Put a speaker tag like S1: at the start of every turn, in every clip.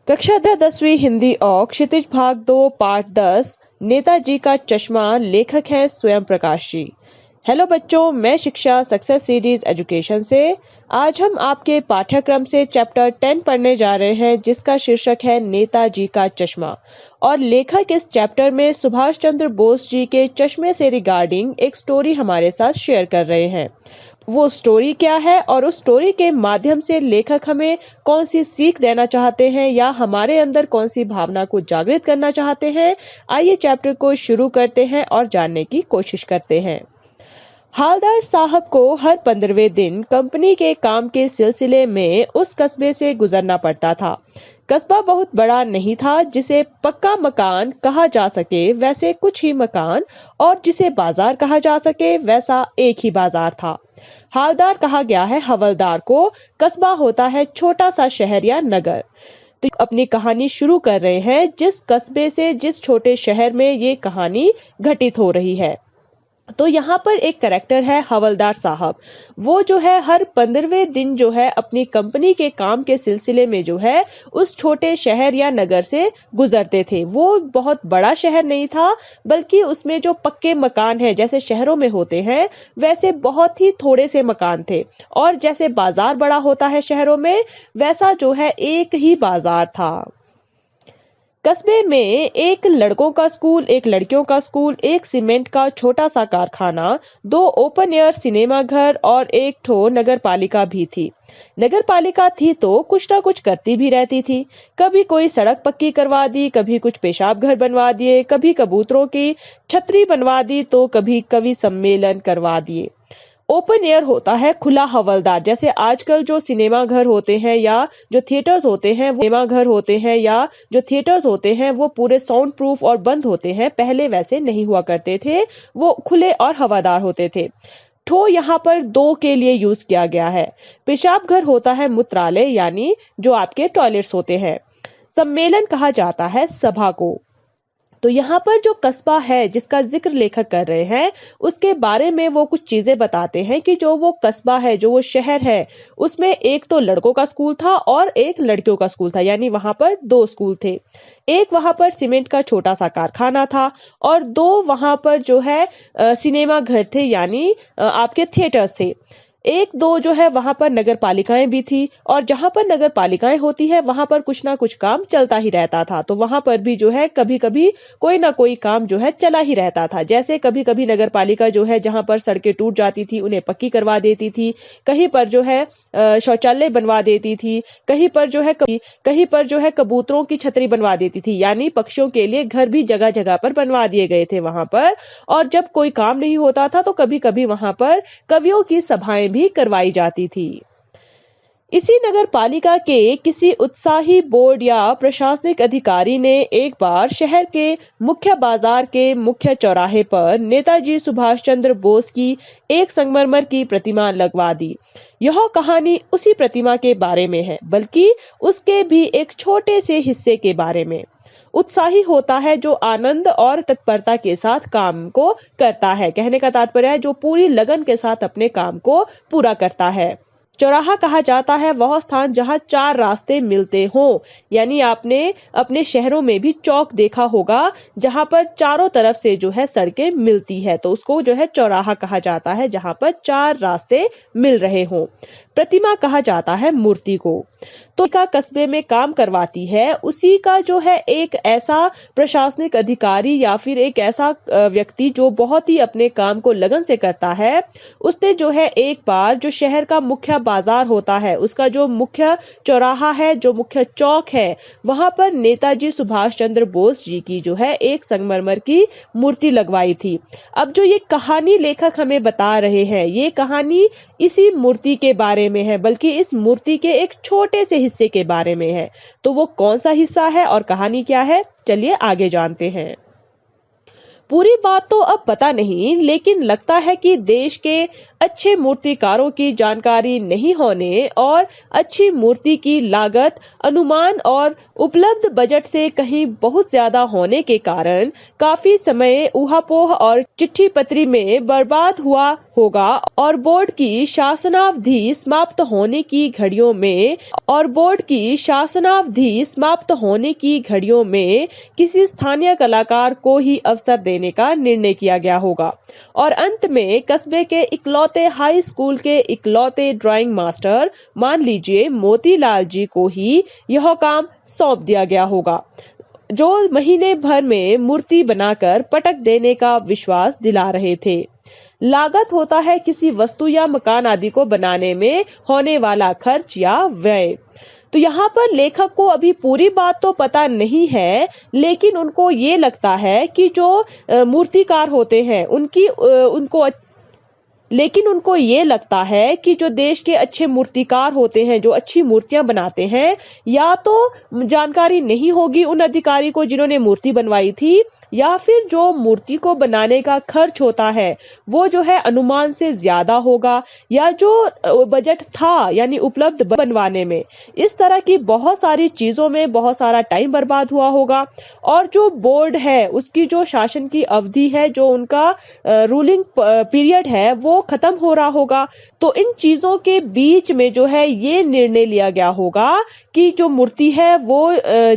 S1: कक्षा 10वीं हिंदी और क्षितिज भाग 2 पार्ट 10 नेताजी का चश्मा। लेखक हैं स्वयं प्रकाश जी। हेलो बच्चों, मैं शिक्षा सक्सेस सीरीज एजुकेशन से आज हम आपके पाठ्यक्रम से चैप्टर 10 पढ़ने जा रहे हैं, जिसका शीर्षक है नेताजी का चश्मा। और लेखक इस चैप्टर में सुभाष चंद्र बोस जी के चश्मे से रिगार्डिंग एक स्टोरी हमारे साथ शेयर कर रहे हैं। वो स्टोरी क्या है और उस स्टोरी के माध्यम से लेखक हमें कौन सी सीख देना चाहते हैं या हमारे अंदर कौन सी भावना को जागृत करना चाहते हैं, आइए चैप्टर को शुरू करते हैं और जानने की कोशिश करते हैं। हालदार साहब को हर 15वें दिन कंपनी के काम के सिलसिले में उस कस्बे से गुजरना पड़ता था। कस्बा बहुत बड़ा नहीं था जिसे पक्का मकान कहा जा सके वैसे कुछ ही मकान, और जिसे बाजार कहा जा सके वैसा एक ही बाजार था। हालदार कहा गया है हवलदार को। कस्बा होता है छोटा सा शहर या नगर। तो अपनी कहानी शुरू कर रहे हैं जिस कस्बे से, जिस छोटे शहर में ये कहानी घटित हो रही है। तो यहाँ पर एक कैरेक्टर है हवलदार साहब। वो जो है हर 15वें दिन जो है अपनी कंपनी के काम के सिलसिले में जो है उस छोटे शहर या नगर से गुजरते थे। वो बहुत बड़ा शहर नहीं था, बल्कि उसमें जो पक्के मकान हैं जैसे शहरों में होते हैं वैसे बहुत ही थोड़े से मकान थे। और जैसे बाजार बड़ा होता है शहरों में, वैसा जो है एक ही बाजार था। कस्बे में एक लड़कों का स्कूल, एक लड़कियों का स्कूल, एक सीमेंट का छोटा सा कारखाना, 2 ओपन एयर सिनेमा घर और एक ठो नगर पालिका भी थी। नगर पालिका थी तो कुछ ना कुछ करती भी रहती थी। कभी कोई सड़क पक्की करवा दी, कभी कुछ पेशाब घर बनवा दिए, कभी कबूतरों की छतरी बनवा दी, तो कभी कवि सम्मेलन करवा दिए। ओपन एयर होता है खुला हवलदार। जैसे आजकल जो सिनेमा घर होते हैं या जो थिएटर्स होते हैं, वो सिनेमा घर होते हैं या जो थिएटर्स होते हैं वो पूरे साउंड प्रूफ और बंद होते हैं। पहले वैसे नहीं हुआ करते थे, वो खुले और हवादार होते थे। ठो यहाँ पर 2 के लिए यूज किया गया है। पेशाब घर होता है मूत्रालय, यानी जो आपके टॉयलेट्स होते हैं। सम्मेलन कहा जाता है सभा को। तो यहाँ पर जो कस्बा है जिसका जिक्र लेखक कर रहे हैं, उसके बारे में वो कुछ चीजें बताते हैं कि जो वो कस्बा है, जो वो शहर है, उसमें एक तो लड़कों का स्कूल था और एक लड़कियों का स्कूल था, यानी वहां पर 2 स्कूल थे। एक वहां पर सीमेंट का छोटा सा कारखाना था और 2 वहां पर जो है सिनेमा घर थे, यानी आपके थिएटर्स थे। 1-2 जो है वहां पर नगर पालिकाएं भी थी, और जहां पर नगर पालिकाएं होती है वहां पर कुछ ना कुछ काम चलता ही रहता था। तो वहां पर भी जो है कभी कभी कोई ना कोई काम जो है चला ही रहता था। जैसे कभी कभी नगर पालिका जो है जहां पर सड़कें टूट जाती थी उन्हें पक्की करवा देती थी, कहीं पर जो है शौचालय बनवा देती थी, कहीं पर जो है कबूतरों की छतरी बनवा देती थी, यानी पक्षियों के लिए घर भी जगह जगह पर बनवा दिए गए थे वहां पर। और जब कोई काम नहीं होता था तो कभी कभी वहां पर कवियों की सभाएं भी करवाई जाती थी। इसी नगर पालिका के किसी उत्साही बोर्ड या प्रशासनिक अधिकारी ने एक बार शहर के मुख्य बाजार के मुख्य चौराहे पर नेताजी सुभाष चंद्र बोस की एक संगमरमर की प्रतिमा लगवा दी। यह कहानी उसी प्रतिमा के बारे में है, बल्कि उसके भी एक छोटे से हिस्से के बारे में। उत्साही होता है जो आनंद और तत्परता के साथ काम को करता है। कहने का तात्पर्य है जो पूरी लगन के साथ अपने काम को पूरा करता है। चौराहा कहा जाता है वह स्थान जहां 4 रास्ते मिलते हों, यानी आपने अपने शहरों में भी चौक देखा होगा जहां पर चारों तरफ से जो है सड़कें मिलती है, तो उसको जो है चौराहा कहा जाता है जहां पर 4 रास्ते मिल रहे हों। प्रतिमा कहा जाता है मूर्ति को। तो का कस्बे में काम करवाती है उसी का जो है एक ऐसा प्रशासनिक अधिकारी या फिर एक ऐसा व्यक्ति जो बहुत ही अपने काम को लगन से करता है। उसने जो है एक बार जो शहर का मुख्य बाजार होता है, उसका जो मुख्य चौराहा है, जो मुख्य चौक है, वहां पर नेताजी सुभाष चंद्र बोस जी की जो है एक संगमरमर की मूर्ति लगवाई थी। अब जो ये कहानी लेखक हमें बता रहे हैं, ये कहानी इसी मूर्ति के बारे में है, बल्कि इस मूर्ति के एक छोटे से हिस्से के बारे में है। तो वो कौन सा हिस्सा है और कहानी क्या है, चलिए आगे जानते हैं। पूरी बात तो अब पता नहीं, लेकिन लगता है कि देश के अच्छे मूर्तिकारों की जानकारी नहीं होने और अच्छी मूर्ति की लागत अनुमान और उपलब्ध बजट से कहीं बहुत ज्यादा होने के कारण काफी समय ऊहापोह और चिट्ठी पत्री में बर्बाद हुआ होगा और बोर्ड की शासनावधि समाप्त होने की घड़ियों में किसी स्थानीय कलाकार को ही अवसर देने का निर्णय किया गया होगा और अंत में कस्बे के इकलौते हाई स्कूल के इकलौते ड्राइंग मास्टर मान लीजिए मोतीलाल जी को ही यह काम सौंप दिया गया होगा, जो महीने भर में मूर्ति बनाकर पटक देने का विश्वास दिला रहे थे। लागत होता है किसी वस्तु या मकान आदि को बनाने में होने वाला खर्च या व्यय। तो यहाँ पर लेखक को अभी पूरी बात तो पता नहीं है, लेकिन उनको ये लगता है कि जो मूर्तिकार होते हैं उनको ये लगता है कि जो देश के अच्छे मूर्तिकार होते हैं, जो अच्छी मूर्तियां बनाते हैं, या तो जानकारी नहीं होगी उन अधिकारी को जिन्होंने मूर्ति बनवाई थी, या फिर जो मूर्ति को बनाने का खर्च होता है वो जो है अनुमान से ज्यादा होगा, या जो बजट था यानी उपलब्ध बनवाने में, इस तरह की बहुत सारी चीजों में बहुत सारा टाइम बर्बाद हुआ होगा। और जो बोर्ड है उसकी जो शासन की अवधि है, जो उनका रूलिंग पीरियड है, वो खत्म हो रहा होगा। तो इन चीजों के बीच में जो है ये निर्णय लिया गया होगा कि जो मूर्ति है वो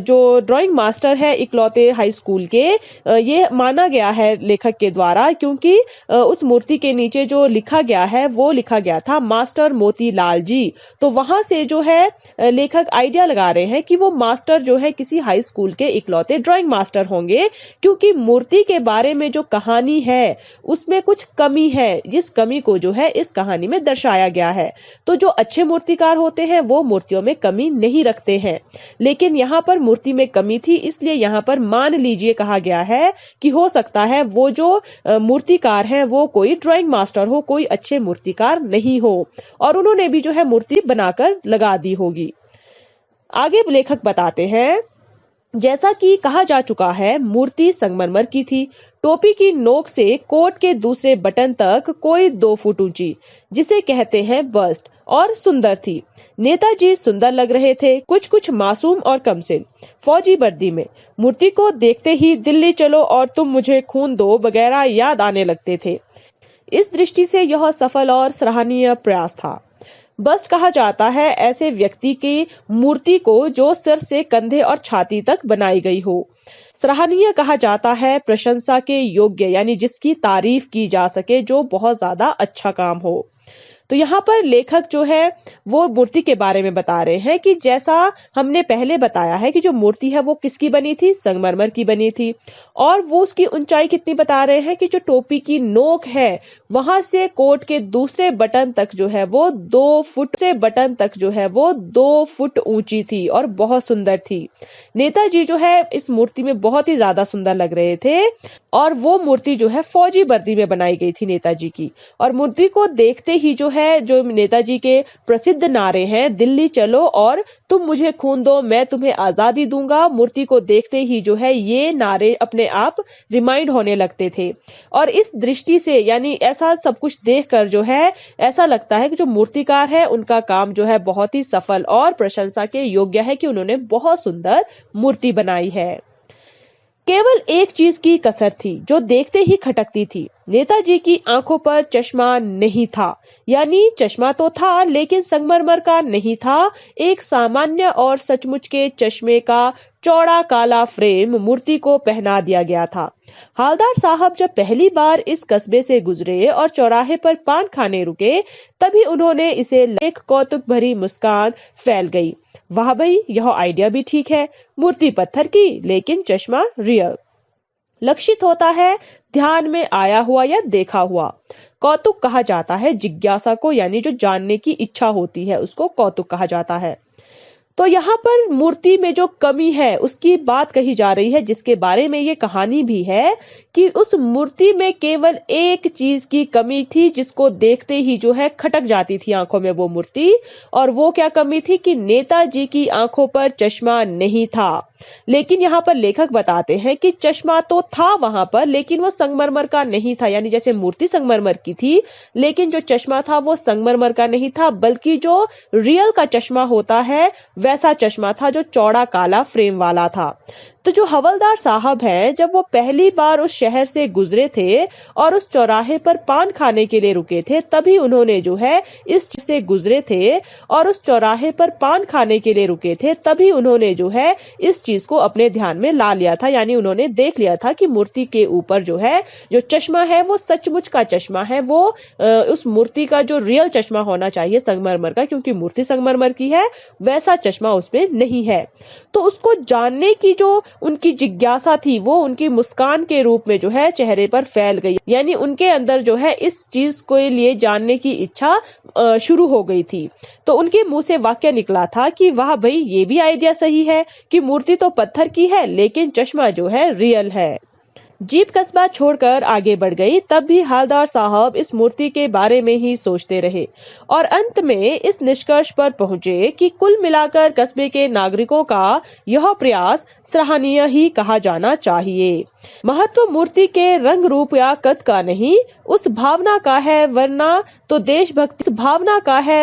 S1: जो ड्राइंग मास्टर है इकलौते हाई स्कूल के, ये माना गया है लेखक के द्वारा, क्योंकि उस मूर्ति के नीचे जो लिखा गया है वो लिखा गया था मास्टर मोतीलाल जी। तो वहां से जो है लेखक आइडिया लगा रहे हैं कि वो मास्टर जो है किसी हाई स्कूल के इकलौते ड्राइंग मास्टर होंगे, क्योंकि मूर्ति के बारे में जो कहानी है उसमें कुछ कमी है, जिस कमी को जो है इस कहानी में दर्शाया गया है। तो जो अच्छे मूर्तिकार होते हैं वो मूर्तियों में कमी नहीं रखते हैं, लेकिन यहाँ पर मूर्ति में कमी थी, इसलिए यहाँ पर मान लीजिए कहा गया है कि हो सकता है वो जो मूर्तिकार हैं वो कोई ड्राइंग मास्टर हो, कोई अच्छे मूर्तिकार नहीं हो, और उन्होंने भी जो है मूर्ति बनाकर लगा दी होगी। आगे लेखक बताते हैं, जैसा कि कहा जा चुका है मूर्ति संगमरमर की थी, टोपी की नोक से कोट के दूसरे बटन तक कोई 2 फुट ऊंची, जिसे कहते हैं बस्ट, और सुंदर थी। नेताजी सुंदर लग रहे थे, कुछ मासूम और कमसिन, फौजी वर्दी में। मूर्ति को देखते ही दिल्ली चलो और तुम मुझे खून दो वगैरह याद आने लगते थे। इस दृष्टि से यह सफल और सराहनीय प्रयास था। बस्ट कहा जाता है ऐसे व्यक्ति की मूर्ति को जो सिर से कंधे और छाती तक बनाई गई हो। सराहनीय कहा जाता है प्रशंसा के योग्य, यानी जिसकी तारीफ की जा सके, जो बहुत ज्यादा अच्छा काम हो। तो यहाँ पर लेखक जो है वो मूर्ति के बारे में बता रहे हैं कि जैसा हमने पहले बताया है कि जो मूर्ति है वो किसकी बनी थी, संगमरमर की बनी थी, और वो उसकी ऊंचाई कितनी बता रहे हैं कि जो टोपी की नोक है वहां से कोट के दूसरे बटन तक जो है वो 2 फुट ऊंची थी और बहुत सुंदर थी। नेताजी जो है इस मूर्ति में बहुत ही ज्यादा सुंदर लग रहे थे, और वो मूर्ति जो है फौजी वर्दी में बनाई गई थी नेताजी की। और मूर्ति को देखते ही जो है जो नेताजी के प्रसिद्ध नारे हैं, दिल्ली चलो और तुम मुझे खून दो मैं तुम्हें आजादी दूंगा, मूर्ति को देखते ही जो है ये नारे अपने आप रिमाइंड होने लगते थे। और इस दृष्टि से यानी ऐसा सब कुछ देखकर जो है ऐसा लगता है कि जो मूर्तिकार है उनका काम जो है बहुत ही सफल और प्रशंसा के योग्य है कि उन्होंने बहुत सुंदर मूर्ति बनाई है। केवल एक चीज की कसर थी जो देखते ही खटकती थी, नेताजी की आंखों पर चश्मा नहीं था, यानी चश्मा तो था लेकिन संगमरमर का नहीं था। एक सामान्य और सचमुच के चश्मे का चौड़ा काला फ्रेम मूर्ति को पहना दिया गया था। हालदार साहब जब पहली बार इस कस्बे से गुजरे और चौराहे पर पान खाने रुके, तभी उन्होंने इसे एक कौतुक भरी मुस्कान फैल गई। वाह भाई, यह आइडिया भी ठीक है, मूर्ति पत्थर की लेकिन चश्मा रियल। लक्षित होता है ध्यान में आया हुआ या देखा हुआ। कौतुक कहा जाता है जिज्ञासा को, यानी जो जानने की इच्छा होती है उसको कौतुक कहा जाता है। तो यहाँ पर मूर्ति में जो कमी है उसकी बात कही जा रही है, जिसके बारे में ये कहानी भी है कि उस मूर्ति में केवल एक चीज की कमी थी, जिसको देखते ही जो है खटक जाती थी आंखों में वो मूर्ति। और वो क्या कमी थी कि नेताजी की आंखों पर चश्मा नहीं था। लेकिन यहाँ पर लेखक बताते हैं कि चश्मा तो था वहां पर, लेकिन वो संगमरमर का नहीं था। यानी जैसे मूर्ति संगमरमर की थी, लेकिन जो चश्मा था वो संगमरमर का नहीं था, बल्कि जो रियल का चश्मा होता है वैसा चश्मा था, जो चौड़ा काला फ्रेम वाला था। तो जो हवलदार साहब हैं, जब वो पहली बार उस शहर से गुजरे थे और उस चौराहे पर पान खाने के लिए रुके थे, तभी उन्होंने जो है इस चीज से गुजरे थे और उस चौराहे पर पान खाने के लिए रुके थे, तभी उन्होंने जो है इस चीज को अपने ध्यान में ला लिया था। यानी उन्होंने देख लिया था कि मूर्ति के ऊपर जो है जो चश्मा है वो सचमुच का चश्मा है, वो उस मूर्ति का जो रियल चश्मा होना चाहिए संगमरमर का, क्योंकि मूर्ति संगमरमर की है, वैसा चश्मा उसमें नहीं है। तो उसको जानने की जो उनकी जिज्ञासा थी वो उनकी मुस्कान के रूप में जो है चेहरे पर फैल गई। यानी उनके अंदर जो है इस चीज को लिए जानने की इच्छा शुरू हो गई थी। तो उनके मुंह से वाक्य निकला था कि वाह भाई, ये भी आइडिया सही है कि मूर्ति तो पत्थर की है, लेकिन चश्मा जो है रियल है। जीप कस्बा छोड़कर आगे बढ़ गई, तब भी हवलदार साहब इस मूर्ति के बारे में ही सोचते रहे और अंत में इस निष्कर्ष पर पहुंचे कि कुल मिलाकर कस्बे के नागरिकों का यह प्रयास सराहनीय ही कहा जाना चाहिए। महत्व मूर्ति के रंग रूप या कद का नहीं, उस भावना का है,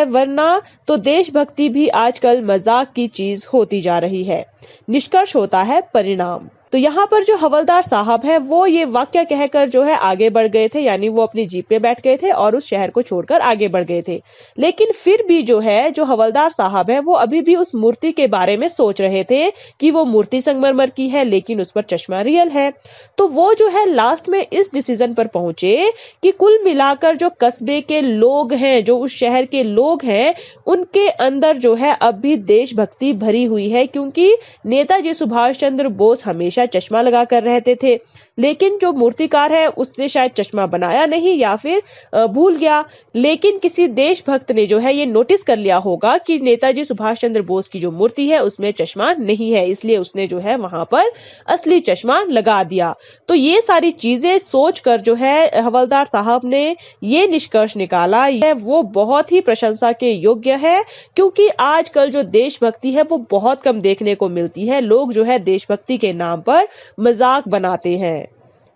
S1: वरना तो देशभक्ति भी आजकल मजाक की चीज होती जा रही है। निष्कर्ष होता है परिणाम। तो यहाँ पर जो हवलदार साहब हैं वो ये वाक्य कहकर जो है आगे बढ़ गए थे। यानी वो अपनी जीप पे बैठ गए थे और उस शहर को छोड़कर आगे बढ़ गए थे। लेकिन फिर भी जो है जो हवलदार साहब हैं वो अभी भी उस मूर्ति के बारे में सोच रहे थे कि वो मूर्ति संगमरमर की है, लेकिन उस पर चश्मा रियल है। तो वो जो है लास्ट में इस डिसीजन पर पहुंचे कि कुल मिलाकर जो कस्बे के लोग हैं, जो उस शहर के लोग हैं, उनके अंदर जो है अब भी देशभक्ति भरी हुई है, क्योंकि नेताजी सुभाष चंद्र बोस हमेशा चश्मा लगा कर रहते थे। लेकिन जो मूर्तिकार है उसने शायद चश्मा बनाया नहीं या फिर भूल गया, लेकिन किसी देशभक्त ने जो है ये नोटिस कर लिया होगा कि नेताजी सुभाष चंद्र बोस की जो मूर्ति है उसमें चश्मा नहीं है, इसलिए उसने जो है वहां पर असली चश्मा लगा दिया। तो ये सारी चीजें सोचकर जो है हवलदार साहब ने ये निष्कर्ष निकाला, यह वो बहुत ही प्रशंसा के योग्य है, क्योंकि आजकल जो देशभक्ति है वो बहुत कम देखने को मिलती है। लोग जो है देशभक्ति के नाम पर मजाक बनाते हैं।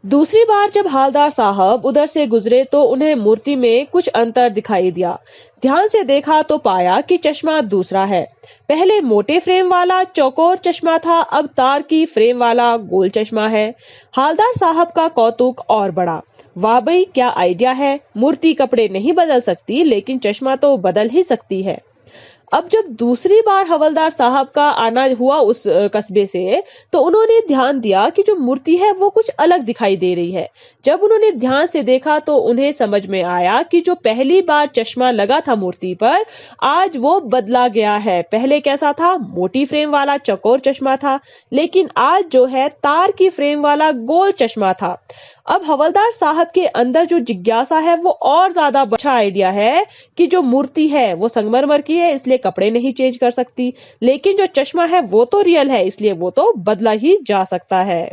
S1: दूसरी बार जब हवलदार साहब उधर से गुजरे तो उन्हें मूर्ति में कुछ अंतर दिखाई दिया। ध्यान से देखा तो पाया कि चश्मा दूसरा है। पहले मोटे फ्रेम वाला चौकोर चश्मा था, अब तार की फ्रेम वाला गोल चश्मा है। हवलदार साहब का कौतुक और बढ़ा। वाह भाई, क्या आइडिया है। मूर्ति कपड़े नहीं बदल सकती, लेकिन चश्मा तो बदल ही सकती है। अब जब दूसरी बार हवलदार साहब का आना हुआ उस कस्बे से, तो उन्होंने ध्यान दिया कि जो मूर्ति है वो कुछ अलग दिखाई दे रही है। जब उन्होंने ध्यान से देखा तो उन्हें समझ में आया कि जो पहली बार चश्मा लगा था मूर्ति पर, आज वो बदला गया है। पहले कैसा था, मोटी फ्रेम वाला चौकोर चश्मा था, लेकिन आज जो है तार की फ्रेम वाला गोल चश्मा था। अब हवलदार साहब के अंदर जो जिज्ञासा है वो और ज्यादा अच्छा आइडिया है कि जो मूर्ति है वो संगमरमर की है, इसलिए कपड़े नहीं चेंज कर सकती, लेकिन जो चश्मा है वो तो रियल है, इसलिए वो तो बदला ही जा सकता है।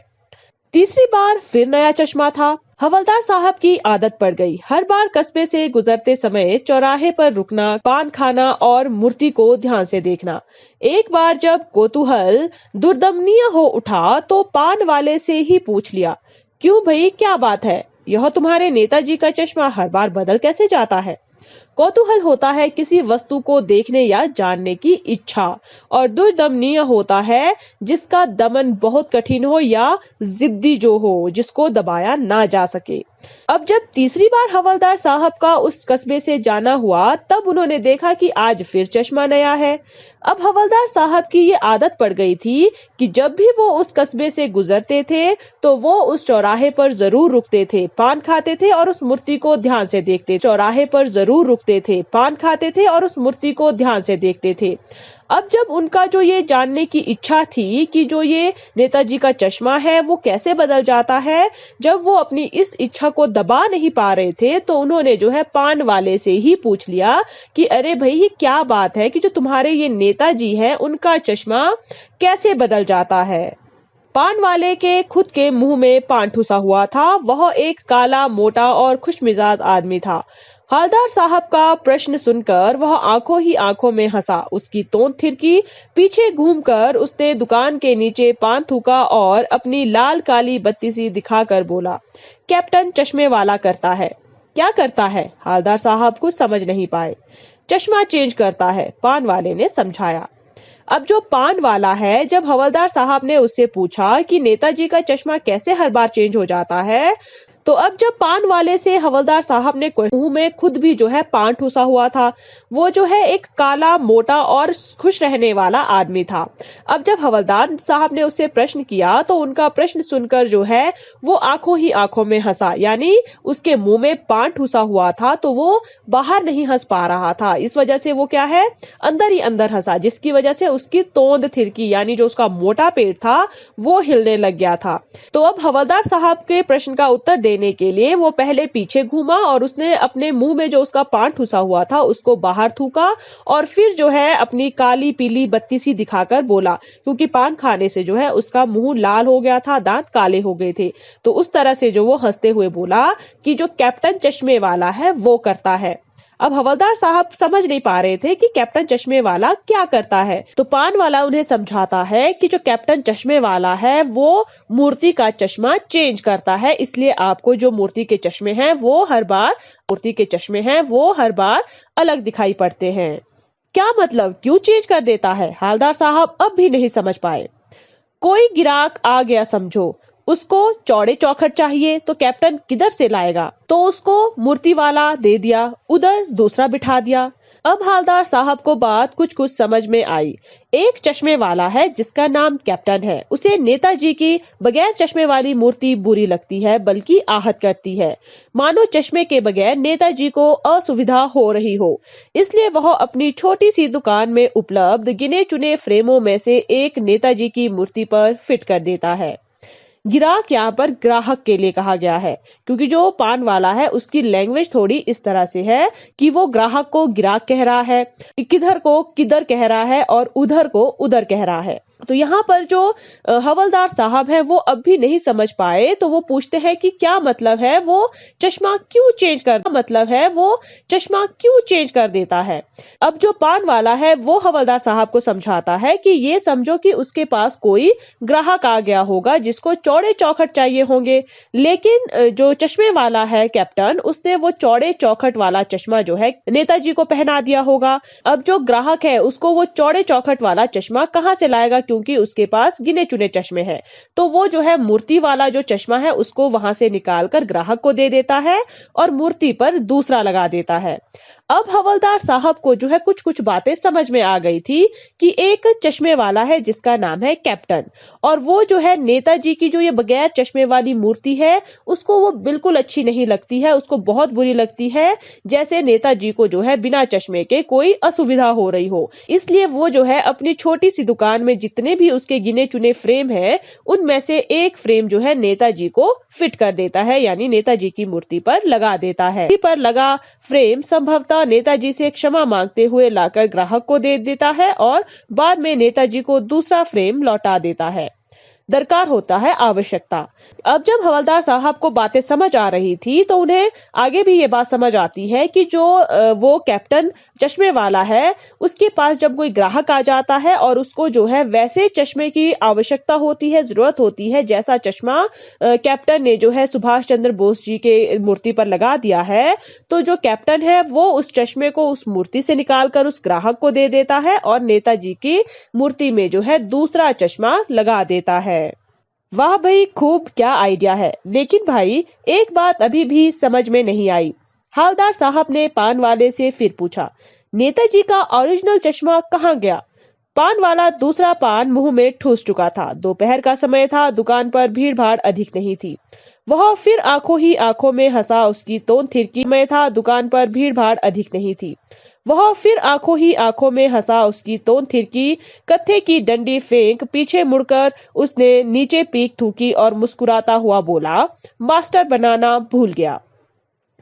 S1: तीसरी बार फिर नया चश्मा था। हवलदार साहब की आदत पड़ गई हर बार कस्बे से गुजरते समय चौराहे पर रुकना, पान खाना और मूर्ति को ध्यान से देखना। एक बार जब कौतूहल दुर्दमनीय हो उठा तो पान वाले से ही पूछ लिया, क्यों भाई, क्या बात है, यह तुम्हारे नेताजी का चश्मा हर बार बदल कैसे जाता है। कौतूहल होता है किसी वस्तु को देखने या जानने की इच्छा, और दुर्दमनीय होता है जिसका दमन बहुत कठिन हो या जिद्दी जो हो, जिसको दबाया ना जा सके। अब जब तीसरी बार हवलदार साहब का उस कस्बे से जाना हुआ, तब उन्होंने देखा कि आज फिर चश्मा नया है। अब हवलदार साहब की ये आदत पड़ गई थी कि जब भी वो उस कस्बे से गुजरते थे तो वो उस चौराहे पर जरूर रुकते थे, पान खाते थे और उस मूर्ति को ध्यान से देखते। चौराहे पर जरूर रुकते थे, पान खाते थे और उस मूर्ति को ध्यान से देखते थे। अब जब उनका जो ये जानने की इच्छा थी कि जो ये नेताजी का चश्मा है वो कैसे बदल जाता है, जब वो अपनी इस इच्छा को दबा नहीं पा रहे थे, तो उन्होंने जो है पान वाले से ही पूछ लिया कि अरे भाई, ये क्या बात है कि जो तुम्हारे ये नेताजी हैं उनका चश्मा कैसे बदल जाता है। पान वाले के खुद के मुंह में पान ठुसा हुआ था। वह एक काला, मोटा और खुशमिजाज आदमी था। हवलदार साहब का प्रश्न सुनकर वह आंखों ही आंखों में हंसा। उसकी तोंद थिरकी। पीछे घूमकर उसने दुकान के नीचे पान थूका और अपनी लाल काली बत्ती सी दिखाकर बोला, कैप्टन चश्मे वाला करता है। क्या करता है? हवलदार साहब कुछ समझ नहीं पाए। चश्मा चेंज करता है, पान वाले ने समझाया। अब जो पान वाला है, जब हवलदार साहब ने उससे पूछा कि नेताजी का चश्मा कैसे हर बार चेंज हो जाता है, तो अब जब पान वाले से हवलदार साहब ने मुंह में खुद भी जो है पान ठूसा हुआ था। वो जो है एक काला, मोटा और खुश रहने वाला आदमी था। अब जब हवलदार साहब ने उससे प्रश्न किया तो उनका प्रश्न सुनकर जो है वो आंखों ही आंखों में हंसा। यानी उसके मुंह में पान ठूसा हुआ था तो वो बाहर नहीं हंस पा रहा था। इस वजह से वो क्या है, अंदर ही अंदर हंसा, जिसकी वजह से उसकी तोंद थिरकी, यानी जो उसका मोटा पेट था वो हिलने लग गया था। तो अब हवलदार साहब के प्रश्न का उत्तर देने के लिए वो पहले पीछे घूमा और उसने अपने मुंह में जो उसका पान ठुसा हुआ था उसको बाहर थूका और फिर जो है अपनी काली पीली बत्ती सी दिखाकर बोला, क्योंकि पान खाने से जो है उसका मुंह लाल हो गया था, दांत काले हो गए थे। तो उस तरह से जो वो हंसते हुए बोला कि जो कैप्टन चश्मे वाला है वो करता है। अब हवलदार साहब समझ नहीं पा रहे थे कि कैप्टन चश्मे वाला क्या करता है। तो पान वाला उन्हें समझाता है कि जो कैप्टन चश्मे वाला है वो मूर्ति का चश्मा चेंज करता है, इसलिए आपको जो मूर्ति के चश्मे हैं वो हर बार अलग दिखाई पड़ते हैं। क्या मतलब, क्यों चेंज कर देता है? हवलदार साहब अब भी नहीं समझ पाए। कोई गिराक आ गया समझो, उसको चौड़े चौखट चाहिए तो कैप्टन किधर से लाएगा? तो उसको मूर्ति वाला दे दिया, उधर दूसरा बिठा दिया। अब हवलदार साहब को बात कुछ कुछ समझ में आई। एक चश्मे वाला है जिसका नाम कैप्टन है। उसे नेताजी की बगैर चश्मे वाली मूर्ति बुरी लगती है, बल्कि आहत करती है, मानो चश्मे के बगैर नेताजी को असुविधा हो रही हो। इसलिए वह अपनी छोटी सी दुकान में उपलब्ध गिने चुने फ्रेमों में से एक नेताजी की मूर्ति पर फिट कर देता है। गिराक यहाँ पर ग्राहक के लिए कहा गया है, क्योंकि जो पान वाला है उसकी लैंग्वेज थोड़ी इस तरह से है कि वो ग्राहक को गिराक कह रहा है, किधर को किधर कह रहा है और उधर को उधर कह रहा है। तो यहाँ पर जो हवलदार साहब है वो अब भी नहीं समझ पाए, तो वो पूछते हैं कि क्या मतलब है वो चश्मा क्यों चेंज कर देता है। अब जो पान वाला है वो हवलदार साहब को समझाता है कि ये समझो कि उसके पास कोई ग्राहक आ गया होगा जिसको चौड़े चौखट चाहिए होंगे, लेकिन जो चश्मे वाला है कैप्टन, उसने वो चौड़े चौखट वाला चश्मा जो है नेताजी को पहना दिया होगा। अब जो ग्राहक है उसको वो चौड़े चौखट वाला चश्मा कहाँ से लाएगा, क्योंकि उसके पास गिने चुने चश्मे हैं। तो वो जो है मूर्ति वाला जो चश्मा है उसको वहां से निकाल कर ग्राहक को दे देता है और मूर्ति पर दूसरा लगा देता है। अब हवलदार साहब को जो है कुछ कुछ बातें समझ में आ गई थी कि एक चश्मे वाला है जिसका नाम है कैप्टन, और वो जो है नेताजी की जो ये बगैर चश्मे वाली मूर्ति है उसको वो बिल्कुल अच्छी नहीं लगती है, उसको बहुत बुरी लगती है, जैसे नेताजी को जो है बिना चश्मे के कोई असुविधा हो रही हो। इसलिए वो जो है अपनी छोटी सी दुकान में जितने भी उसके गिने चुने फ्रेम है उनमें से एक फ्रेम जो है नेताजी को फिट कर देता है, यानी नेताजी की मूर्ति पर लगा देता है। पर लगा फ्रेम संभवतः नेताजी से क्षमा मांगते हुए लाकर ग्राहक को दे देता है और बाद में नेताजी को दूसरा फ्रेम लौटा देता है। दरकार होता है आवश्यकता। अब जब हवलदार साहब को बातें समझ आ रही थी तो उन्हें आगे भी ये बात समझ आती है कि जो वो कैप्टन चश्मे वाला है उसके पास जब कोई ग्राहक आ जाता है और उसको जो है वैसे चश्मे की आवश्यकता होती है, जरूरत होती है, जैसा चश्मा कैप्टन ने जो है सुभाष चंद्र बोस जी के मूर्ति पर लगा दिया है, तो जो कैप्टन है वो उस चश्मे को उस मूर्ति से निकाल कर उस ग्राहक को दे देता है और नेताजी की मूर्ति में जो है दूसरा चश्मा लगा देता है। वाह भाई, खूब, क्या आइडिया है। लेकिन भाई एक बात अभी भी समझ में नहीं आई। हवलदार साहब ने पान वाले से फिर पूछा, नेताजी का ओरिजिनल चश्मा कहाँ गया? पान वाला दूसरा पान मुंह में ठूस चुका था। दोपहर का समय था, दुकान पर भीड़ भाड़ अधिक नहीं थी। वह फिर आंखों ही आंखों में हंसा। उसकी तोंद थिरकी में था, दुकान पर भीड़ भाड़ अधिक नहीं थी। वह फिर आंखों ही आंखों में हंसा। उसकी तोंद थिरकी। कत्थे की डंडी फेंक पीछे मुड़कर उसने नीचे पीक थूकी और मुस्कुराता हुआ बोला, मास्टर बनाना भूल गया।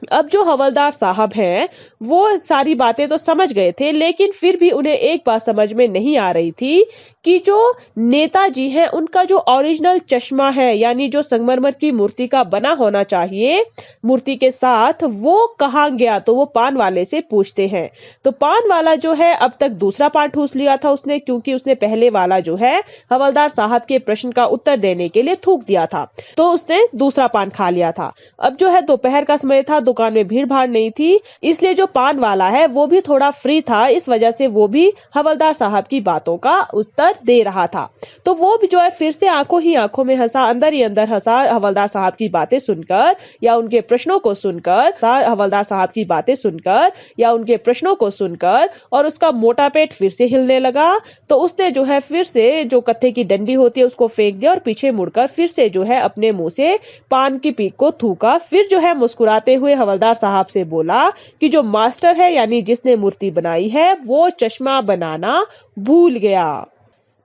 S1: अब जो हवलदार साहब हैं वो सारी बातें तो समझ गए थे, लेकिन फिर भी उन्हें एक बात समझ में नहीं आ रही थी कि जो नेताजी हैं उनका जो ओरिजिनल चश्मा है, यानी जो संगमरमर की मूर्ति का बना होना चाहिए मूर्ति के साथ, वो कहाँ गया। तो वो पान वाले से पूछते हैं। तो पान वाला जो है अब तक दूसरा पान ठूस लिया था उसने, क्योंकि उसने पहले वाला जो है हवलदार साहब के प्रश्न का उत्तर देने के लिए थूक दिया था, तो उसने दूसरा पान खा लिया था। अब जो है दोपहर का समय था, दुकान में भीड़ भाड़ नहीं थी, इसलिए जो पान वाला है वो भी थोड़ा फ्री था, इस वजह से वो भी हवलदार साहब की बातों का उत्तर दे रहा था। तो वो भी जो है फिर से आंखों ही आंखों में हंसा, अंदर ही अंदर हंसा हवलदार साहब की बातें सुनकर या उनके प्रश्नों को सुनकर, हवलदार साहब की बातें सुनकर या उनके प्रश्नों को सुनकर, और उसका मोटा पेट फिर से हिलने लगा। तो उसने जो है फिर से जो कत्थे की डंडी होती है उसको फेंक दिया और पीछे मुड़कर फिर से जो है अपने मुंह से पान की पीक को थूका। फिर जो है मुस्कुराते हुए हवलदार साहब से बोला कि जो मास्टर है, यानी जिसने मूर्ति बनाई है, वो चश्मा बनाना भूल गया।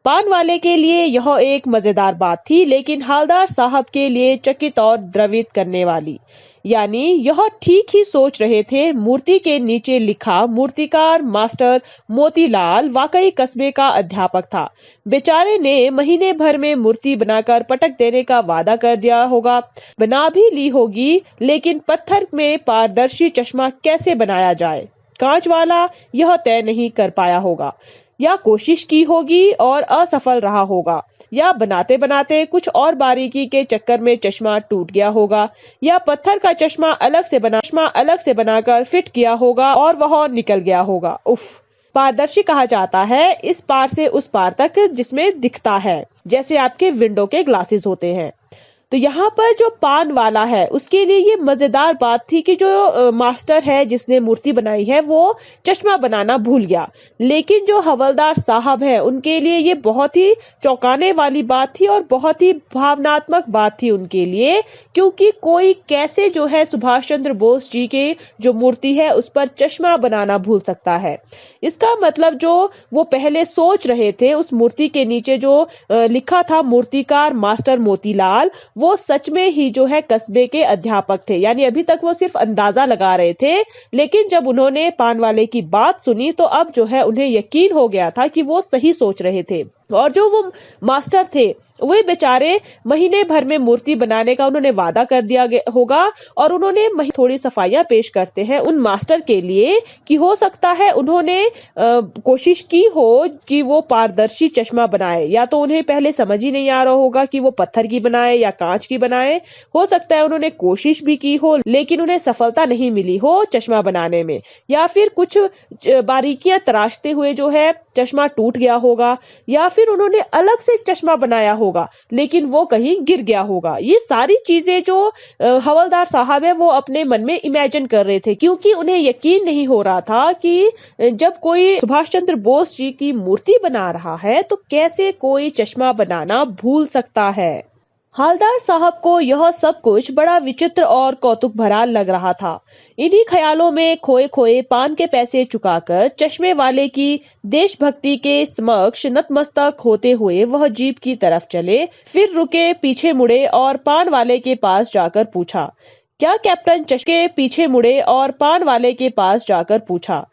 S1: पान वाले के लिए यह एक मजेदार बात थी, लेकिन हवलदार साहब के लिए चकित और द्रवित करने वाली। यानी यह ठीक ही सोच रहे थे। मूर्ति के नीचे लिखा मूर्तिकार मास्टर मोतीलाल वाकई कस्बे का अध्यापक था। बेचारे ने महीने भर में मूर्ति बनाकर पटक देने का वादा कर दिया होगा, बना भी ली होगी, लेकिन पत्थर में पारदर्शी चश्मा कैसे बनाया जाए, कांच वाला, यह तय नहीं कर पाया होगा। या कोशिश की होगी और असफल रहा होगा, या बनाते बनाते कुछ और बारीकी के चक्कर में चश्मा टूट गया होगा, या पत्थर का चश्मा अलग से बनाकर फिट किया होगा और वह निकल गया होगा। उफ। पारदर्शी कहा जाता है इस पार से उस पार तक जिसमें दिखता है, जैसे आपके विंडो के ग्लासेस होते हैं। तो यहाँ पर जो पान वाला है उसके लिए ये मजेदार बात थी कि जो मास्टर है जिसने मूर्ति बनाई है वो चश्मा बनाना भूल गया, लेकिन जो हवलदार साहब है उनके लिए ये बहुत ही चौंकाने वाली बात थी और बहुत ही भावनात्मक बात थी उनके लिए, क्योंकि कोई कैसे जो है सुभाष चंद्र बोस जी के जो मूर्ति है उस पर चश्मा बनाना भूल सकता है। इसका मतलब जो वो पहले सोच रहे थे उस मूर्ति के नीचे जो लिखा था मूर्तिकार मास्टर मोतीलाल, वो सच में ही जो है कस्बे के अध्यापक थे। यानी अभी तक वो सिर्फ अंदाजा लगा रहे थे, लेकिन जब उन्होंने पान वाले की बात सुनी तो अब जो है उन्हें यकीन हो गया था कि वो सही सोच रहे थे। और जो वो मास्टर थे वे बेचारे महीने भर में मूर्ति बनाने का उन्होंने वादा कर दिया होगा, और उन्होंने थोड़ी सफाइयां पेश करते हैं उन मास्टर के लिए कि हो सकता है उन्होंने कोशिश की हो कि वो पारदर्शी चश्मा बनाए, या तो उन्हें पहले समझ ही नहीं आ रहा होगा कि वो पत्थर की बनाए या कांच की बनाए। हो सकता है उन्होंने कोशिश भी की हो लेकिन उन्हें सफलता नहीं मिली हो चश्मा बनाने में, या फिर कुछ बारीकियां तराशते हुए जो है चश्मा टूट गया होगा, या फिर उन्होंने अलग से चश्मा बनाया होगा लेकिन वो कहीं गिर गया होगा। ये सारी चीजें जो हवलदार साहब है वो अपने मन में इमेजिन कर रहे थे, क्योंकि उन्हें यकीन नहीं हो रहा था कि जब कोई सुभाष चंद्र बोस जी की मूर्ति बना रहा है तो कैसे कोई चश्मा बनाना भूल सकता है। हवलदार साहब को यह सब कुछ बड़ा विचित्र और कौतुक भरा लग रहा था। इन्हीं ख्यालों में खोए खोए पान के पैसे चुकाकर चश्मे वाले की देशभक्ति के समक्ष नतमस्तक होते हुए वह जीप की तरफ चले, फिर रुके, पीछे मुड़े और पान वाले के पास जाकर पूछा, क्या कैप्टन चश्मे पीछे मुड़े और पान वाले के पास जाकर पूछा,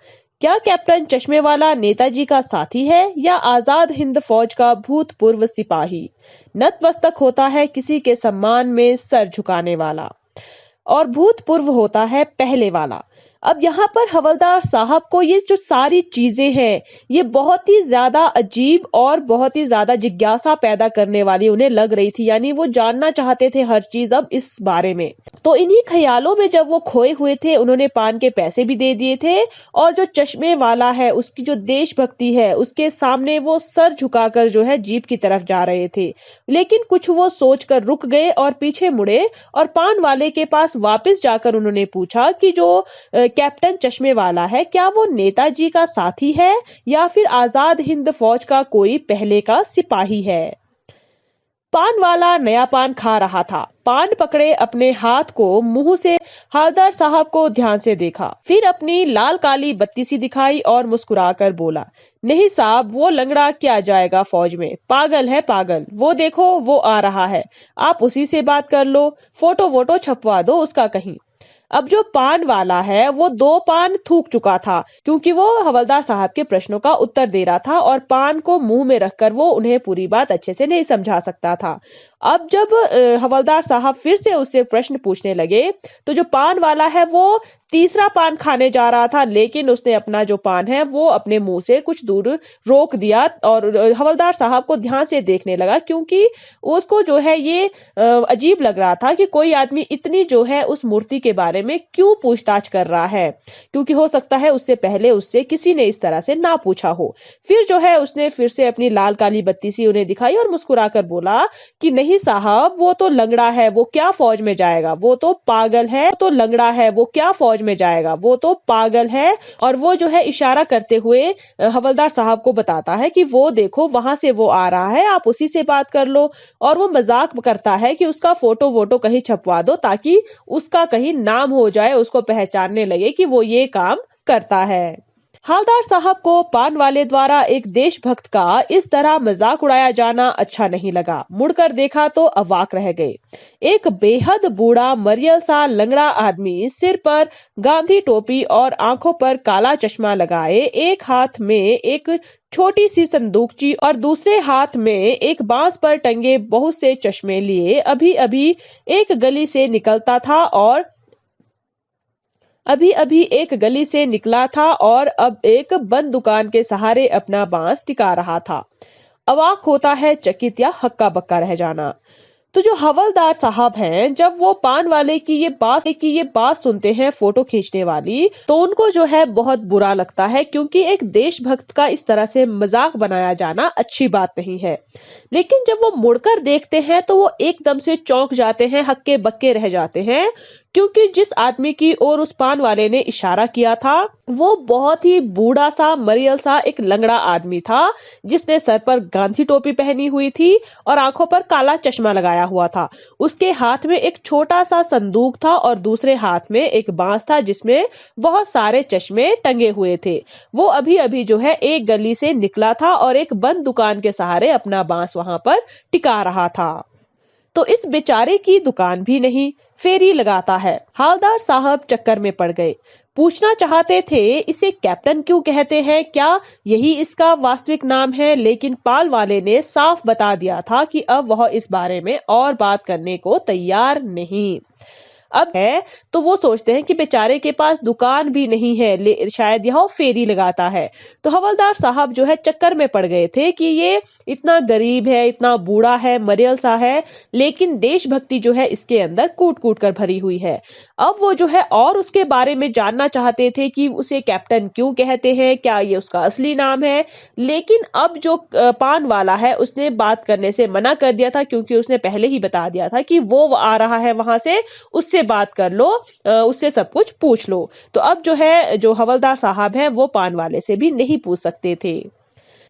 S1: क्या कैप्टन चश्मे वाला नेताजी का साथी है या आजाद हिंद फौज का भूतपूर्व सिपाही। नतमस्तक होता है किसी के सम्मान में सर झुकाने वाला, और भूतपूर्व होता है पहले वाला। अब यहाँ पर हवलदार साहब को ये जो सारी चीजें हैं ये बहुत ही ज्यादा अजीब और बहुत ही ज्यादा जिज्ञासा पैदा करने वाली उन्हें लग रही थी, यानी वो जानना चाहते थे हर चीज अब इस बारे में। तो इन्हीं ख्यालों में जब वो खोए हुए थे उन्होंने पान के पैसे भी दे दिए थे, और जो चश्मे वाला है उसकी जो देशभक्ति है उसके सामने वो सर झुकाकर जो है जीप की तरफ जा रहे थे, लेकिन कुछ वो सोचकर रुक गए और पीछे मुड़े और पान वाले के पास वापस जाकर उन्होंने पूछा कि जो कैप्टन चश्मे वाला है क्या वो नेताजी का साथी है या फिर आजाद हिंद फौज का कोई पहले का सिपाही है। पान वाला नया पान खा रहा था। पान पकड़े अपने हाथ को मुंह से हवलदार साहब को ध्यान से देखा, फिर अपनी लाल काली बत्ती सी दिखाई और मुस्कुराकर बोला, नहीं साहब, वो लंगड़ा क्या जाएगा फौज में, पागल है पागल, वो देखो वो आ रहा है, आप उसी से बात कर लो, फोटो वोटो छपवा दो उसका कहीं। अब जो पान वाला है वो 2 पान थूक चुका था, क्योंकि वो हवलदार साहब के प्रश्नों का उत्तर दे रहा था और पान को मुंह में रखकर वो उन्हें पूरी बात अच्छे से नहीं समझा सकता था। अब जब हवलदार साहब फिर से उससे प्रश्न पूछने लगे, तो जो पान वाला है वो तीसरा पान खाने जा रहा था, लेकिन उसने अपना जो पान है वो अपने मुंह से कुछ दूर रोक दिया और हवलदार साहब को ध्यान से देखने लगा, क्योंकि उसको जो है ये अजीब लग रहा था कि कोई आदमी इतनी जो है उस मूर्ति के बारे में क्यों पूछताछ कर रहा है, क्योंकि हो सकता है उससे पहले उससे किसी ने इस तरह से ना पूछा हो। फिर जो है उसने फिर से अपनी लाल काली बत्ती सी उन्हें दिखाई और मुस्कुराकर बोला कि नहीं साहब, वो तो लंगड़ा है, वो क्या फौज में जाएगा, वो तो पागल है, तो लंगड़ा है, वो क्या फौज में जाएगा, वो तो पागल है। और वो जो है इशारा करते हुए हवलदार साहब को बताता है कि वो देखो वहां से वो आ रहा है, आप उसी से बात कर लो। और वो मजाक करता है कि उसका फोटो वोटो कहीं छपवा दो, ताकि उसका कहीं नाम हो जाए, उसको पहचानने लगे कि वो ये काम करता है। हवलदार साहब को पान वाले द्वारा एक देशभक्त का इस तरह मजाक उड़ाया जाना अच्छा नहीं लगा। मुड़कर देखा तो अवाक रह गए। एक बेहद बूढ़ा मरियल सा लंगड़ा आदमी, सिर पर गांधी टोपी और आंखों पर काला चश्मा लगाए, एक हाथ में एक छोटी सी संदूकची और दूसरे हाथ में एक बांस पर टंगे बहुत से चश्मे लिए अभी अभी एक गली से निकलता था और अभी अभी एक गली से निकला था और अब एक बंद दुकान के सहारे अपना बांस टिका रहा था। अवाक होता है चकित या हक्का बक्का रह जाना। तो जो हवलदार साहब हैं, जब वो पान वाले की ये बात सुनते हैं फोटो खींचने वाली, तो उनको जो है बहुत बुरा लगता है, क्योंकि एक देशभक्त का इस तरह से मजाक बनाया जाना अच्छी बात नहीं है। लेकिन जब वो मुड़कर देखते हैं तो वो एकदम से चौंक जाते हैं, हक्के बक्के रह जाते हैं, क्योंकि जिस आदमी की ओर उस पान वाले ने इशारा किया था वो बहुत ही बूढ़ा सा मरियल सा एक लंगड़ा आदमी था, जिसने सर पर गांधी टोपी पहनी हुई थी और आंखों पर काला चश्मा लगाया हुआ था। उसके हाथ में एक छोटा सा संदूक था और दूसरे हाथ में एक बांस था जिसमें बहुत सारे चश्मे टंगे हुए थे। वो अभी अभी जो है एक गली से निकला था और एक बंद दुकान के सहारे अपना बांस वहां पर टिका रहा था। तो इस बेचारे की दुकान भी नहीं, फेरी लगाता है। हवलदार साहब चक्कर में पड़ गए। पूछना चाहते थे इसे कैप्टन क्यों कहते हैं, क्या यही इसका वास्तविक नाम है, लेकिन पाल वाले ने साफ बता दिया था कि अब वह इस बारे में और बात करने को तैयार नहीं। अब है तो वो सोचते हैं कि बेचारे के पास दुकान भी नहीं है, शायद यह फेरी लगाता है। तो हवलदार साहब जो है चक्कर में पड़ गए थे कि ये इतना गरीब है, इतना बूढ़ा है, मरियल सा है, लेकिन देशभक्ति जो है इसके अंदर कूट कूट कर भरी हुई है। अब वो जो है और उसके बारे में जानना चाहते थे कि उसे कैप्टन क्यों कहते हैं, क्या ये उसका असली नाम है। लेकिन अब जो पान वाला है उसने बात करने से मना कर दिया था, क्योंकि उसने पहले ही बता दिया था कि वो आ रहा है वहां से, उससे बात कर लो, उससे सब कुछ पूछ लो। तो अब जो है जो हवलदार साहब हैं वो पान वाले से भी नहीं पूछ सकते थे।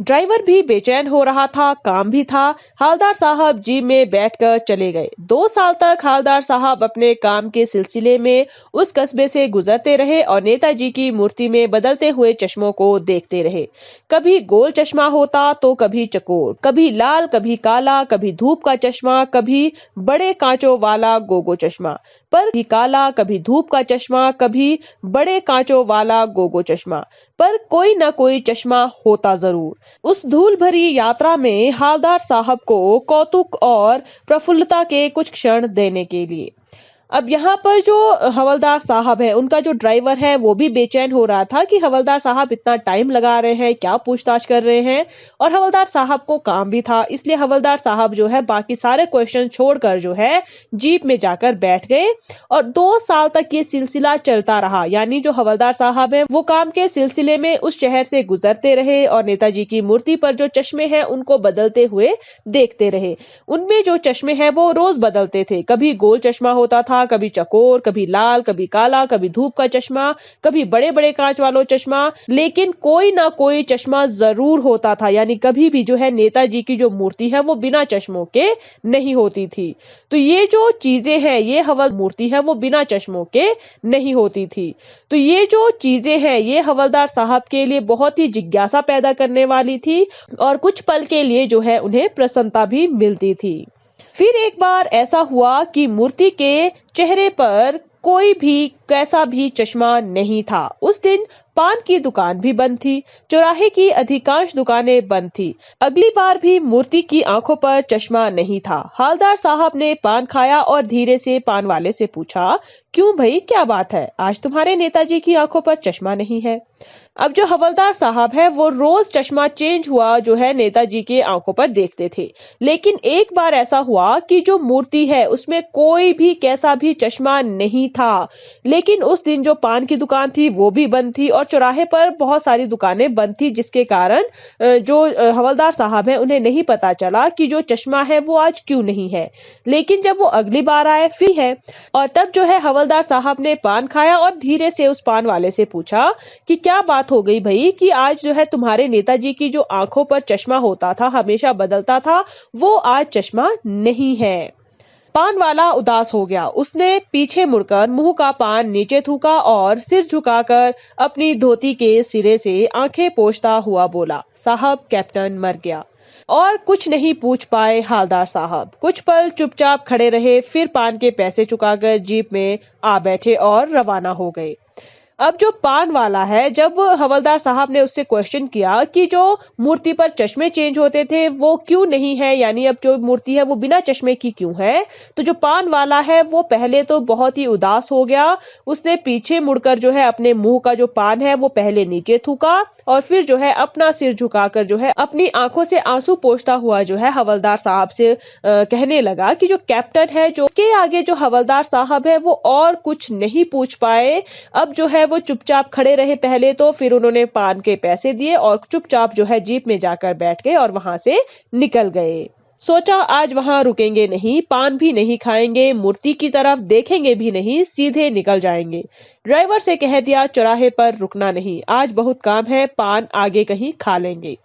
S1: ड्राइवर भी बेचैन हो रहा था, काम भी था। हवलदार साहब जीप में बैठकर चले गए। 2 साल तक हवलदार साहब अपने काम के सिलसिले में उस कस्बे से गुजरते रहे और नेताजी की मूर्ति में बदलते हुए चश्मों को देखते रहे। कभी गोल चश्मा होता तो कभी चकोर, कभी लाल, कभी काला, कभी धूप का चश्मा, कभी बड़े कांचों वाला गोगो चश्मा। पर कभी काला, कभी धूप का चश्मा, कभी बड़े कांचों वाला गोगो चश्मा, पर कोई ना कोई चश्मा होता जरूर। उस धूल भरी यात्रा में हवलदार साहब को कौतुक और प्रफुल्लता के कुछ क्षण देने के लिए। अब यहाँ पर जो हवलदार साहब है, उनका जो ड्राइवर है वो भी बेचैन हो रहा था कि हवलदार साहब इतना टाइम लगा रहे हैं, क्या पूछताछ कर रहे हैं। और हवलदार साहब को काम भी था, इसलिए हवलदार साहब जो है बाकी सारे क्वेश्चन छोड़कर जो है जीप में जाकर बैठ गए। और 2 साल तक ये सिलसिला चलता रहा, यानी जो हवलदार साहब है वो काम के सिलसिले में उस शहर से गुजरते रहे और नेताजी की मूर्ति पर जो चश्मे हैं उनको बदलते हुए देखते रहे। उनमें जो चश्मे हैं वो रोज बदलते थे, कभी गोल चश्मा होता था, कभी चकोर, कभी लाल, कभी काला, कभी धूप का चश्मा, कभी बड़े बड़े कांच वालों चश्मा, लेकिन कोई ना कोई चश्मा जरूर होता था। यानी कभी भी जो है नेताजी की जो मूर्ति है वो बिना चश्मों के नहीं होती थी। तो ये जो चीजें हैं, ये हवल मूर्ति है वो बिना चश्मों के नहीं होती थी। तो ये जो चीजें हैं ये हवलदार साहब के लिए बहुत ही जिज्ञासा पैदा करने वाली थी और कुछ पल के लिए जो है उन्हें प्रसन्नता भी मिलती थी। फिर एक बार ऐसा हुआ कि मूर्ति के चेहरे पर कोई भी कैसा भी चश्मा नहीं था। उस दिन पान की दुकान भी बंद थी, चौराहे की अधिकांश दुकानें बंद थी। अगली बार भी मूर्ति की आंखों पर चश्मा नहीं था। हवलदार साहब ने पान खाया और धीरे से पान वाले से पूछा, क्यों भाई, क्या बात है, आज तुम्हारे नेताजी की आंखों पर चश्मा नहीं है? अब जो हवलदार साहब है वो रोज चश्मा चेंज हुआ जो है नेताजी के आंखों पर देखते थे, लेकिन एक बार ऐसा हुआ कि जो मूर्ति है उसमें कोई भी कैसा भी चश्मा नहीं था। लेकिन उस दिन जो पान की दुकान थी वो भी बंद थी और चौराहे पर बहुत सारी दुकानें बंद थी, जिसके कारण जो हवलदार साहब है उन्हें नहीं पता चला कि जो चश्मा है वो आज क्यों नहीं है। लेकिन जब वो अगली बार आए फिर है, और तब जो है हवलदार साहब ने पान खाया और धीरे से उस पान वाले से पूछा कि क्या बात हो गई भाई कि आज जो है तुम्हारे नेताजी की जो आंखों पर चश्मा होता था, हमेशा बदलता था, वो आज चश्मा नहीं है। पान वाला उदास हो गया। उसने पीछे मुड़कर मुंह का पान नीचे थूका और सिर झुकाकर अपनी धोती के सिरे से आंखें पोंछता हुआ बोला, साहब, कैप्टन मर गया। और कुछ नहीं पूछ पाए हवलदार साहब। कुछ पल चुपचाप खड़े रहे, फिर पान के पैसे चुकाकर जीप में आ बैठे और रवाना हो गए। अब जो पान वाला है, जब हवलदार साहब ने उससे क्वेश्चन किया कि जो मूर्ति पर चश्मे चेंज होते थे वो क्यों नहीं है, यानी अब जो मूर्ति है वो बिना चश्मे की क्यों है, तो जो पान वाला है वो पहले तो बहुत ही उदास हो गया। उसने पीछे मुड़कर जो है अपने मुंह का जो पान है वो पहले नीचे थूका और फिर जो है अपना सिर झुकाकर जो है अपनी आंखों से आंसू पोंछता हुआ जो है हवलदार साहब से कहने लगा कि जो कैप्टन है, जो के आगे जो हवलदार साहब है वो और कुछ नहीं पूछ पाए। अब जो है वो चुपचाप खड़े रहे पहले तो, फिर उन्होंने पान के पैसे दिए और चुपचाप जो है जीप में जाकर बैठ गए और वहां से निकल गए। सोचा आज वहां रुकेंगे नहीं, पान भी नहीं खाएंगे, मूर्ति की तरफ देखेंगे भी नहीं, सीधे निकल जाएंगे। ड्राइवर से कह दिया चौराहे पर रुकना नहीं, आज बहुत काम है, पान आगे कहीं खा लेंगे।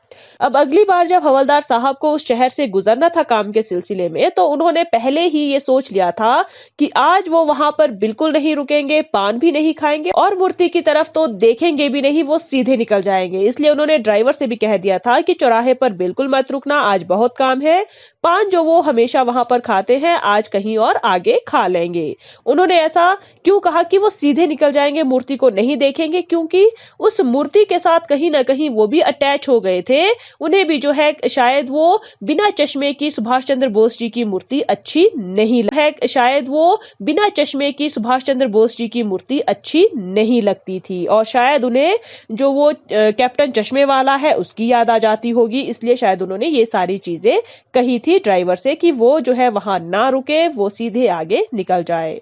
S1: अब अगली बार जब हवलदार साहब को उस शहर से गुजरना था काम के सिलसिले में, तो उन्होंने पहले ही ये सोच लिया था कि आज वो वहां पर बिल्कुल नहीं रुकेंगे, पान भी नहीं खाएंगे और मूर्ति की तरफ तो देखेंगे भी नहीं, वो सीधे निकल जाएंगे। इसलिए उन्होंने ड्राइवर से भी कह दिया था कि चौराहे पर बिल्कुल मत रुकना, आज बहुत काम है, पान जो वो हमेशा वहां पर खाते हैं आज कहीं और आगे खा लेंगे। उन्होंने ऐसा क्यों कहा कि वो सीधे निकल जाएंगे, मूर्ति को नहीं देखेंगे, क्योंकि उस मूर्ति के साथ कहीं ना कहीं वो भी अटैच हो गए थे। उन्हें भी जो है शायद वो बिना चश्मे की सुभाष चंद्र बोस जी की मूर्ति अच्छी नहीं है, शायद वो बिना चश्मे की सुभाष चंद्र बोस जी की मूर्ति अच्छी नहीं लगती थी और शायद उन्हें जो वो कैप्टन चश्मे वाला है उसकी याद आ जाती होगी। इसलिए शायद उन्होंने ये सारी चीजें कही थी ड्राइवर से कि वो जो है वहां ना रुके, वो सीधे आगे निकल जाए।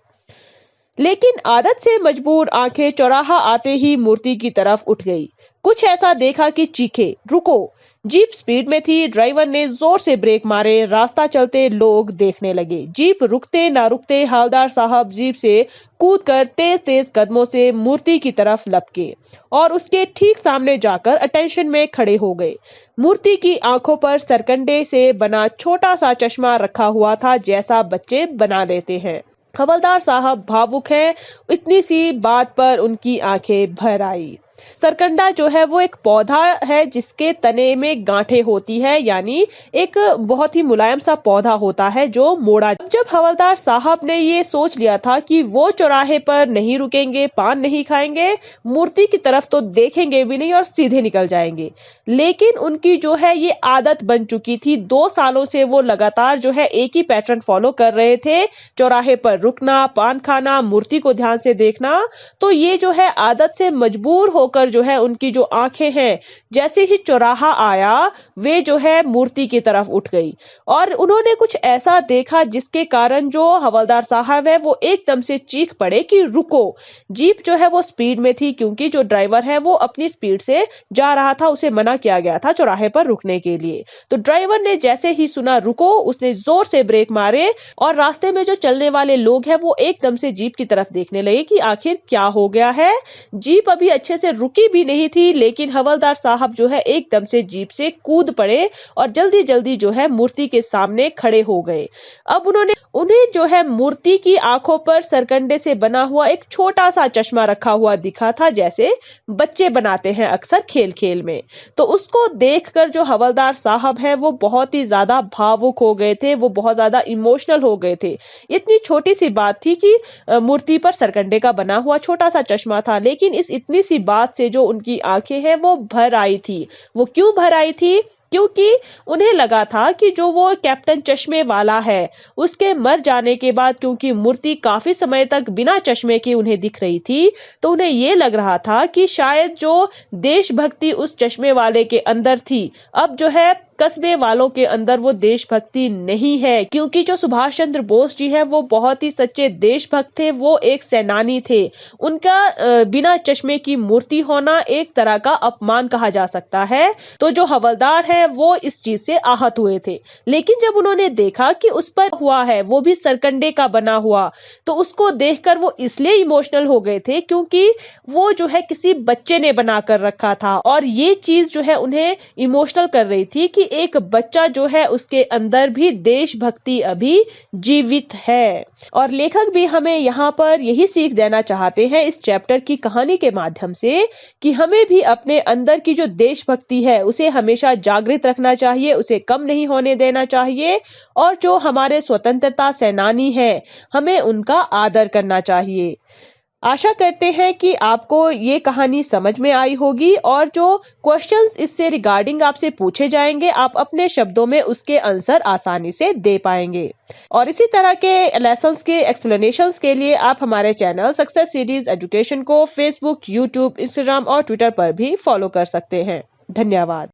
S1: लेकिन आदत से मजबूर आंखें चौराहा आते ही मूर्ति की तरफ उठ गई। कुछ ऐसा देखा कि चीखे, रुको। जीप स्पीड में थी, ड्राइवर ने जोर से ब्रेक मारे, रास्ता चलते लोग देखने लगे। जीप रुकते ना रुकते हवलदार साहब जीप से कूदकर तेज तेज कदमों से मूर्ति की तरफ लपके और उसके ठीक सामने जाकर अटेंशन में खड़े हो गए। मूर्ति की आंखों पर सरकंडे से बना छोटा सा चश्मा रखा हुआ था, जैसा बच्चे बना लेते हैं। हवलदार साहब भावुक हैं, इतनी सी बात पर उनकी आंखें भर आई। सरकंडा जो है वो एक पौधा है जिसके तने में गांठें होती है, यानी एक बहुत ही मुलायम सा पौधा होता है जो मोड़ा। जब हवलदार साहब ने ये सोच लिया था कि वो चौराहे पर नहीं रुकेंगे, पान नहीं खाएंगे, मूर्ति की तरफ तो देखेंगे भी नहीं और सीधे निकल जाएंगे, लेकिन उनकी जो है ये आदत बन चुकी थी। 2 सालों से वो लगातार जो है एक ही पैटर्न फॉलो कर रहे थे, चौराहे पर रुकना, पान खाना, मूर्ति को ध्यान से देखना। तो ये जो है आदत से मजबूर होकर जो है उनकी जो आंखें हैं, जैसे ही चौराहा आया वे जो है मूर्ति की तरफ उठ गई और उन्होंने कुछ ऐसा देखा जिसके कारण जो हवलदार साहब है वो एकदम से चीख पड़े कि रुको। जीप जो है वो स्पीड में थी, क्योंकि जो ड्राइवर है वो अपनी स्पीड से जा रहा था, उसे मना किया गया था चौराहे पर रुकने के लिए। तो ड्राइवर ने जैसे ही सुना रुको, उसने जोर से ब्रेक मारे और रास्ते में जो चलने वाले लोग हैं वो एकदम से जीप की तरफ देखने लगे कि आखिर क्या हो गया है। जीप अभी अच्छे से रुकी भी नहीं थी, लेकिन हवलदार साहब जो है एकदम से जीप से कूद पड़े और जल्दी जल्दी जो है मूर्ति के सामने खड़े हो गए। अब उन्हें जो है मूर्ति की आंखों पर सरकंडे से बना हुआ एक छोटा सा चश्मा रखा हुआ दिखा था, जैसे बच्चे बनाते हैं अक्सर खेल खेल में। तो उसको देखकर जो हवलदार साहब हैं वो बहुत ही ज्यादा भावुक हो गए थे, वो बहुत ज्यादा इमोशनल हो गए थे। इतनी छोटी सी बात थी कि मूर्ति पर सरकंडे का बना हुआ छोटा सा चश्मा था, लेकिन इस इतनी सी बात से जो उनकी आंखें हैं वो भर आई थी। वो क्यों भर आई थी? क्योंकि उन्हें लगा था कि जो वो कैप्टन चश्मे वाला है, उसके मर जाने के बाद क्योंकि मूर्ति काफी समय तक बिना चश्मे के उन्हें दिख रही थी, तो उन्हें ये लग रहा था कि शायद जो देशभक्ति उस चश्मे वाले के अंदर थी, अब जो है कस्बे वालों के अंदर वो देशभक्ति नहीं है। क्योंकि जो सुभाष चंद्र बोस जी हैं वो बहुत ही सच्चे देशभक्त थे, वो एक सेनानी थे। उनका बिना चश्मे की मूर्ति होना एक तरह का अपमान कहा जा सकता है। तो जो हवलदार है वो इस चीज से आहत हुए थे, लेकिन जब उन्होंने देखा कि उस पर हुआ है वो भी सरकंडे का बना हुआ, तो उसको देखकर वो इसलिए इमोशनल हो गए थे क्योंकि वो जो है किसी बच्चे ने बना कर रखा था, और ये चीज जो है उन्हें इमोशनल कर रही थी कि एक बच्चा जो है उसके अंदर भी देशभक्ति अभी जीवित है। और लेखक भी हमें यहाँ पर यही सीख देना चाहते हैं इस चैप्टर की कहानी के माध्यम से कि हमें भी अपने अंदर की जो देशभक्ति है उसे हमेशा जागृत रखना चाहिए, उसे कम नहीं होने देना चाहिए, और जो हमारे स्वतंत्रता सेनानी हैं हमें उनका आदर करना चाहिए। आशा करते हैं कि आपको ये कहानी समझ में आई होगी, और जो क्वेश्चंस इससे रिगार्डिंग आपसे पूछे जाएंगे आप अपने शब्दों में उसके आंसर आसानी से दे पाएंगे। और इसी तरह के लेसन्स के एक्सप्लेनेशंस के लिए आप हमारे चैनल सक्सेस सीरीज एजुकेशन को फेसबुक, यूट्यूब, इंस्टाग्राम और ट्विटर पर भी फॉलो कर सकते हैं। धन्यवाद।